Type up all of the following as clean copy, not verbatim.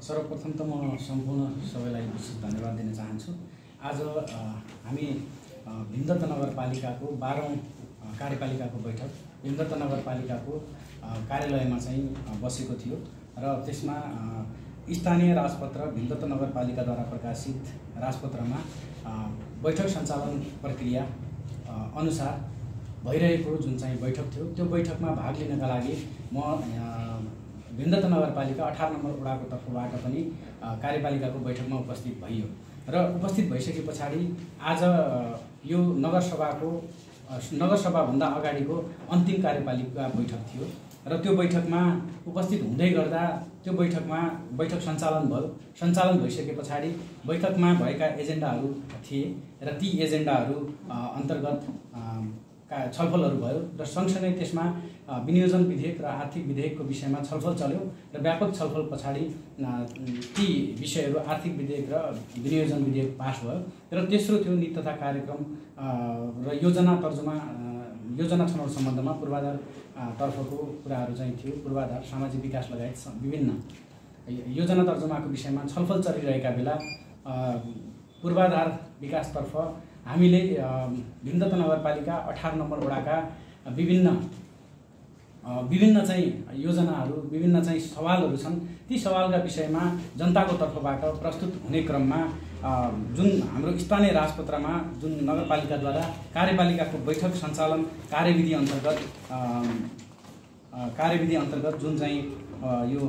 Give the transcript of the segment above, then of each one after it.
सर्वप्रथम त म सम्पूर्ण सबैलाई विशेष धन्यवाद दिन चाहन्छु। आज हामी भीमदत्त नगरपालिकाको 12औं कार्यपालिकाको बैठक भीमदत्त नगरपालिकाको कार्यालयमा चाहिँ बसेको थियो र त्यसमा स्थानीय राजपत्र भीमदत्त नगरपालिकाद्वारा प्रकाशित राजपत्रमा बैठक सञ्चालन प्रक्रिया अनुसार भइरहेको जुन चाहिँ बैठक थियो त्यो बैठकमा भाग लिनका लागि म भीमदत्त नगरपालिका 18 नम्बर वडाको तर्फबाट पनि कार्यपालिकाको बैठकमा उपस्थित भइयो र उपस्थित भइसके पछाडि आज यो नगरसभाभन्दा अगाडिको अन्तिम कार्यपालिका बैठक थियो र त्यो बैठकमा उपस्थित हुँदै गर्दा त्यो बैठक सञ्चालन भइसके पछाडि बैठकमा भएका एजेन्डाहरू थिए र ती एजेन्डाहरू अन्तर्गत छलफलहरू भयो र सँगसँगै त्यसमा विनियोजन विधेयक र आर्थिक विधेयकको विषयमा छलफल चल्यो र व्यापक छलफल पछाडि ती विषयहरू आर्थिक विधेयक र विनियोजन विधेयक पास भयो र तेस्रो थियो नीति तथा कार्यक्रम र योजना छनौट सम्बन्धमा पूर्वाधार तर्फको कुराहरू चाहिँ थियो। पूर्वाधार सामाजिक विकास लगायत विभिन्न योजना तर्जुमाको विषयमा छलफल चलिरहेका बेला पूर्वाधार विकासतर्फ हामीले भीमदत्त नगरपालिका 18 नम्बर वडाका विभिन्न चाहिँ योजनाहरू विभिन्न चाहिँ सवालहरू छन्। ती सवालका विषयमा जनताको तर्फबाट प्रस्तुत हुने क्रममा जुन हाम्रो स्थानीय राजपत्रमा जुन नगरपालिकाद्वारा कार्यपालिकाको बैठक सञ्चालन कार्यविधि अन्तर्गत जुन चाहिँ यो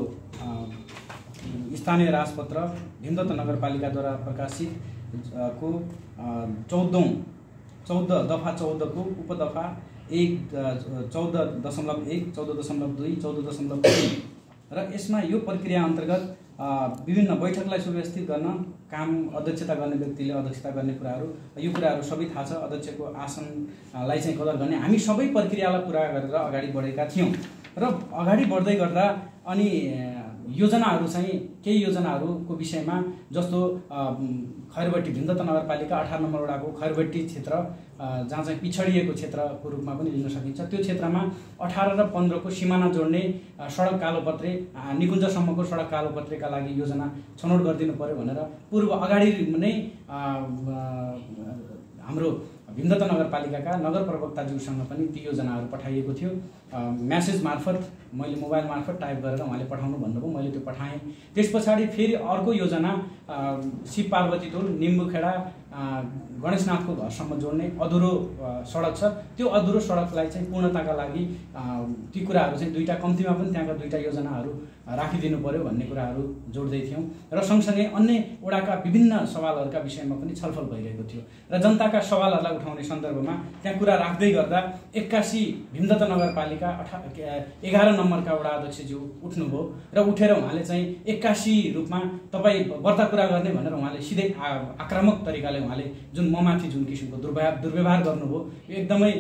स्थानीय राजपत्र भीमदत्त नगरपालिकाद्वारा प्रकाशित को 14 दफा 14 को उपदफा 1 14.1 14.2 14.3 र यसमा यो प्रक्रिया अन्तर्गत विभिन्न बैठकलाई सुव्यवस्थित गर्न काम अध्यक्षता गर्ने व्यक्तिले अध्यक्षता गर्ने कुराहरू यो कुराहरू सबै थाहा छ। अध्यक्षको आसनलाई चाहिँ कदर गर्ने हामी सबै प्रक्रियालाई पुरा गरेर अगाडि बढेका थियौँ र अगाडि बढ्दै गर्दा अनि योजनाहरू चाहिँ केही योजनाहरूको विषयमा जस्तो खैरबट्टी भीमदत्त नगरपालिका 18 नम्बर वडाको खैरबट्टी क्षेत्र जहाँ चाहिँ पिछडिएको क्षेत्रको रूपमा पनि लिन सकिन्छ। त्यो क्षेत्रमा 18 र 15 को सिमाना जोड्ने सडक कालोपत्रे निकुञ्जसम्मको सडक कालोपत्रेका लागि योजना छनौट गरिदिनु पर्यो भनेर अगाडि नै हाम्रो भीमदत्त नगरपालिकाका नगर प्रवक्ताज्यूसँग पनि ती योजनाहरू पठाइएको थियो। म्यासेज मार्फत मैले मोबाइल मार्फत टाइप गरेर उहाँले पठाउनु भन्नुभयो, मैले त्यो पठाएँ। त्यस पछाडि फेरि अर्को योजना शिव पार्वती टोल निम्बुखेडा गणेशनाथको घरसम्म जोड्ने अधुरो सडक छ। त्यो अधुरो सडकलाई चाहिँ पूर्णताका लागि ती कुराहरू चाहिँ दुईटा कम्तीमा पनि त्यहाँका दुईटा योजनाहरू राखिदिनु पर्यो भन्ने कुराहरू जोड्दै थियौँ र सँगसँगै अन्य वडाका विभिन्न सवालहरूका विषयमा पनि छलफल भइरहेको थियो र जनताका सवालहरूलाई उठाउने सन्दर्भमा त्यहाँ कुरा राख्दै गर्दा 81 भीमदत्त नगरपालिका 11 नम्बरका वडा अध्यक्षज्यू उठ्नुभयो र उठेर उहाँले चाहिँ 81 रूपमा तपाईँ व्रता कुरा गर्ने भनेर उहाँले सिधै आक्रामक तरिकाले उहाँले जुन ममाथि जुन किसिमको दुर्व्यवहार गर्नुभयो एकदमै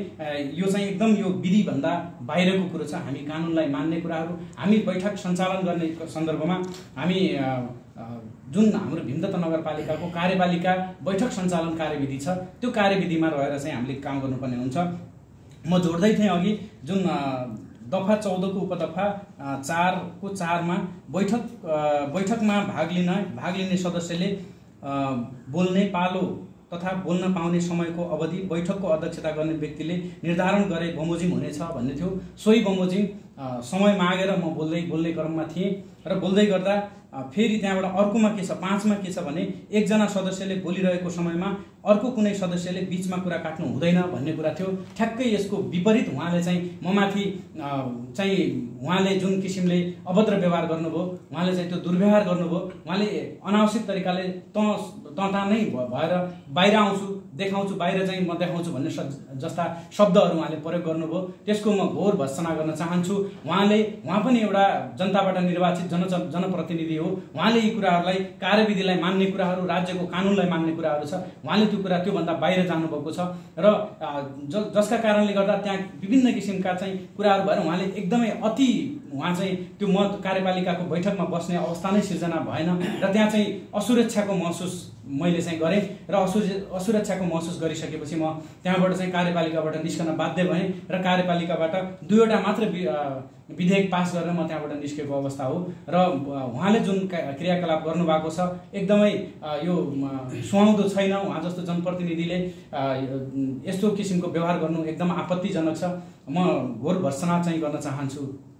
यो चाहिँ एकदम यो विधिभन्दा बाहिरको कुरो छ। हामी कानुनलाई मान्ने कुराहरू हामी बैठक सञ्चालन गर्ने सन्दर्भमा हामी जुन हाम्रो भीमदत्त नगरपालिकाको कार्यपालिका बैठक सञ्चालन कार्यविधि छ त्यो कार्यविधिमा रहेर चाहिँ हामीले काम गर्नुपर्ने हुन्छ। म जोड्दै थिएँ अघि जुन दफा 14 को उपदफा 4 को 4 मा बैठकमा भाग लिने सदस्यले बोल्ने पालो तथा बोल्न पाउने समयको अवधि बैठकको अध्यक्षता गर्ने व्यक्तिले निर्धारण गरे बमोजिम हुनेछ भन्ने थियो। सोही बमोजिम समय मागेर म बोल्दै क्रममा थिएँ र बोल्दै गर्दा फेरि त्यहाँबाट अर्कोमा के छ 5 मा के छ भने एकजना सदस्यले बोलिरहेको समयमा अर्को कुनै सदस्यले बीचमा कुरा काट्नु हुँदैन भन्ने कुरा थियो। ठ्याक्कै यसको विपरीत उहाँले चाहिँ ममाथि चाहिँ उहाँले जुन किसिमले अभद्र व्यवहार गर्नुभयो, उहाँले चाहिँ त्यो दुर्व्यवहार गर्नुभयो, उहाँले अनावश्यक तरिकाले तँता नै भएर बाहिर आउँछु देखाउँछु बाहिर चाहिँ म देखाउँछु भन्ने जस्ता शब्दहरू उहाँले प्रयोग गर्नुभयो। त्यसको म घोर भर्त्सना गर्न चाहन्छु। उहाँ पनि एउटा जनताबाट निर्वाचित जनप्रतिनिधि हो। उहाँले यी कुराहरूलाई कार्यविधिलाई मान्ने कुराहरू राज्यको कानुनलाई मान्ने कुराहरू छ। उहाँले त्योभन्दा बाहिर जानुभएको छ र जसका कारणले गर्दा त्यहाँ विभिन्न किसिमका चाहिँ कुराहरू भएर उहाँले एकदमै अति उहाँ चाहिँ त्यो कार्यपालिकाको बैठकमा बस्ने अवस्था नै सिर्जना भएन र त्यहाँ चाहिँ असुरक्षाको महसुस मैले चाहिँ गरेँ र असुरक्षाको महसुस गरिसकेपछि म त्यहाँबाट चाहिँ कार्यपालिकाबाट निस्कन बाध्य भएँ र कार्यपालिकाबाट 2वटा मात्र विधेयक पास गरेर म त्यहाँबाट निस्केको अवस्था हो। र उहाँले जुन क्रियाकलाप गर्नुभएको छ एकदमै यो सुहाउँदो छैन। उहाँ जस्तो जनप्रतिनिधिले यस्तो किसिमको व्यवहार गर्नु एकदम आपत्तिजनक छ। म घोर भर्त्सना चाहिँ गर्न चाहन्छु।